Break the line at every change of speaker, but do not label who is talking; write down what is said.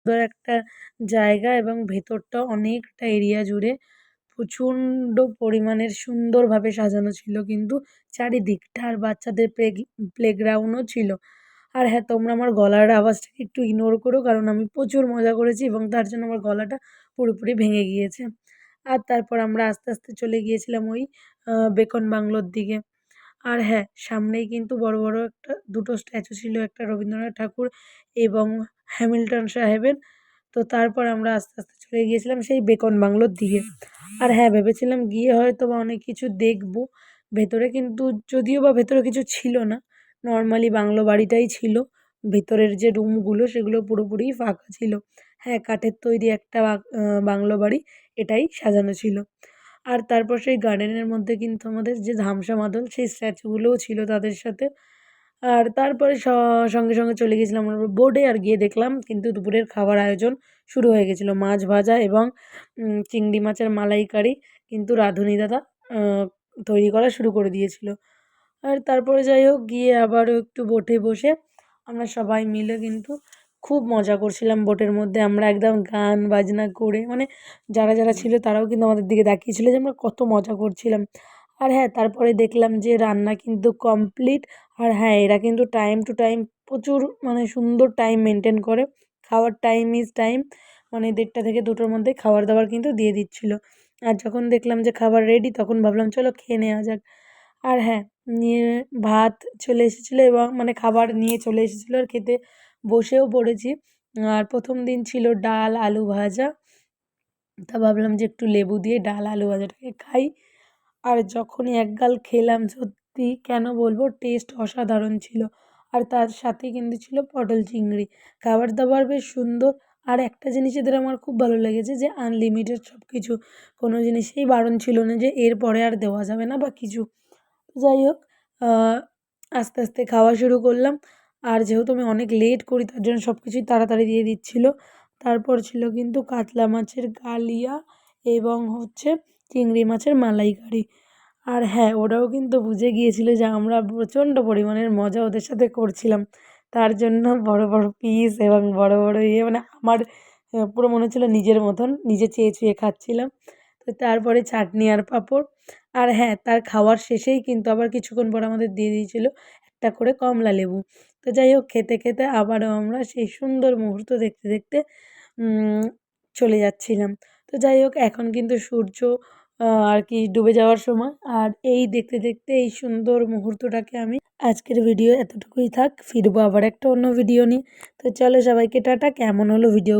সুন্দর একটা জায়গা এবং ভেতরটা অনেকটা এরিয়া জুড়ে প্রচণ্ড পরিমাণের সুন্দরভাবে সাজানো ছিল কিন্তু চারিদিকটা। আর বাচ্চাদের প্লেগ্রাউন্ডও ছিল। আর হ্যাঁ, তোমরা আমার গলার আওয়াজটাকে একটু ইগনোর করো কারণ আমি প্রচুর মজা করেছি এবং তার জন্য আমার গলাটা পুরোপুরি ভেঙে গিয়েছে। আর তারপর আমরা আস্তে, আস্তে চলে গিয়েছিলাম ওই বেকন বাংলোর দিকে। আর হ্যাঁ, সামনেই কিন্তু বড়, বড় দুটো স্ট্যাচু ছিল। একটা রবীন্দ্রনাথ ঠাকুর এবং হ্যামিল্টন সাহেবের। তো তারপর আমরা আস্তে, আস্তে চলে গিয়েছিলাম সেই বেকন বাংলোর দিকে। আর হ্যাঁ, ভেবেছিলাম গিয়ে হয়তোবা অনেক কিছু দেখবো। ভেতরে কিন্তু যদিও বা ভেতরে কিছু ছিল না। নরমালি বাংলো বাড়িটাই ছিল। ভেতরের যে রুমগুলো সেগুলো পুরোপুরিই ফাঁকা ছিল। হ্যাঁ, কাঠের তৈরি একটা বাংলো বাড়ি এটাই সাজানো ছিল। আর তারপর সেই গার্ডেনের মধ্যে কিন্তু আমাদের যে ধামসা মাদল সেই স্ট্যাচুগুলোও ছিল তাদের সাথে। আর তারপরে সঙ্গে, সঙ্গে চলে গেছিলাম আমরা বোটে আর গিয়ে দেখলাম কিন্তু দুপুরের খাবার আয়োজন শুরু হয়ে গেছিল। মাছ ভাজা এবং চিংড়ি মাছের মালাইকারি কিন্তু রাঁধুনি দাদা আ তৈরি করা শুরু করে দিয়েছিল। আর তারপরে যাই হোক গিয়ে আবারও একটু বোটে বসে আমরা সবাই মিলে কিন্তু খুব মজা করছিলাম বোটের মধ্যে। আমরা একদম গান বাজনা করে মানে যারা, যারা ছিল তারাও কিন্তু আমাদের দিকে তাকিয়ে ছিল যে আমরা কত মজা করছিলাম। আর হ্যাঁ, তারপরে দেখলাম যে রান্না কিন্তু কমপ্লিট। আর হ্যাঁ, এরা কিন্তু টাইম টু টাইম প্রচুর মানে সুন্দর টাইম মেইনটেইন করে। খাওয়ার টাইম ইজ টাইম মানে ১:৩০ থেকে ২টোর মধ্যে খাবার-দাবার কিন্তু দিয়ে দিচ্ছিল। আর যখন দেখলাম যে খাবার রেডি তখন ভাবলাম চলো খেয়ে নেওয়া যাক। আর হ্যাঁ, নিয়ে ভাত চলে এসেছিলো এবং মানে খাবার নিয়ে চলে এসেছিলো আর খেতে বসেও পড়েছি। আর ১ম দিন ছিল ডাল, আলু ভাজা। তা ভাবলাম যে একটু লেবু দিয়ে ডাল, আলু ভাজাটাকে খাই। আর যখনই এক গাল খেলাম সত্যি কেন বলবো টেস্ট অসাধারণ ছিল। আর তার সাথে কিন্তু ছিল পটল চিংড়ি। খাবার-দাবার বেশ সুন্দর। আর একটা জিনিস এদের আমার খুব ভালো লেগেছে যে আনলিমিটেড সবকিছু। কোনো জিনিসেই বারণ ছিল না যে এরপরে আর দেওয়া যাবে না বা কিছু। যাই হোক আ আস্তে, আস্তে খাওয়া শুরু করলাম। আর যেহেতু আমি অনেক লেট করি তার জন্য সবকিছুই তাড়াতাড়ি দিয়ে দিচ্ছিল। তারপর ছিল কিন্তু কাতলা মাছের কালিয়া এবং হচ্ছে চিংড়ি মাছের মালাইকারি। আর হ্যাঁ, ওরাও কিন্তু বুঝে গিয়েছিল যে আমরা প্রচণ্ড পরিমাণের মজা ওদের সাথে করছিলাম। তার জন্য বড়, বড় পিস এবং বড়, বড় মানে আমার পুরো মনে হচ্ছিল নিজের মতন নিজে চেয়ে, চেয়ে খাচ্ছিলাম। তো তারপরে চাটনি আর পাঁপড়। আর হ্যাঁ, তার খাওয়ার শেষেই কিন্তু আবার কিছুক্ষণ পর আমাদের দিয়ে দিয়েছিল একটা করে কমলা লেবু। তো যাই হোক খেতে, খেতে আবারও আমরা সেই সুন্দর মুহূর্ত দেখতে, দেখতে উম চলে যাচ্ছিলাম। তো যাই হোক এখন কিন্তু সূর্য আর কি ডুবে যাওয়ার সময়। আর এই দেখতে, দেখতে এই সুন্দর মুহূর্তটাকে আমি আজকের ভিডিও এতটুকুই থাক। ফিরবো আবার একটা অন্য ভিডিও নিয়ে। তো চলো সবাইকে টাটা। কেমন হলো ভিডিও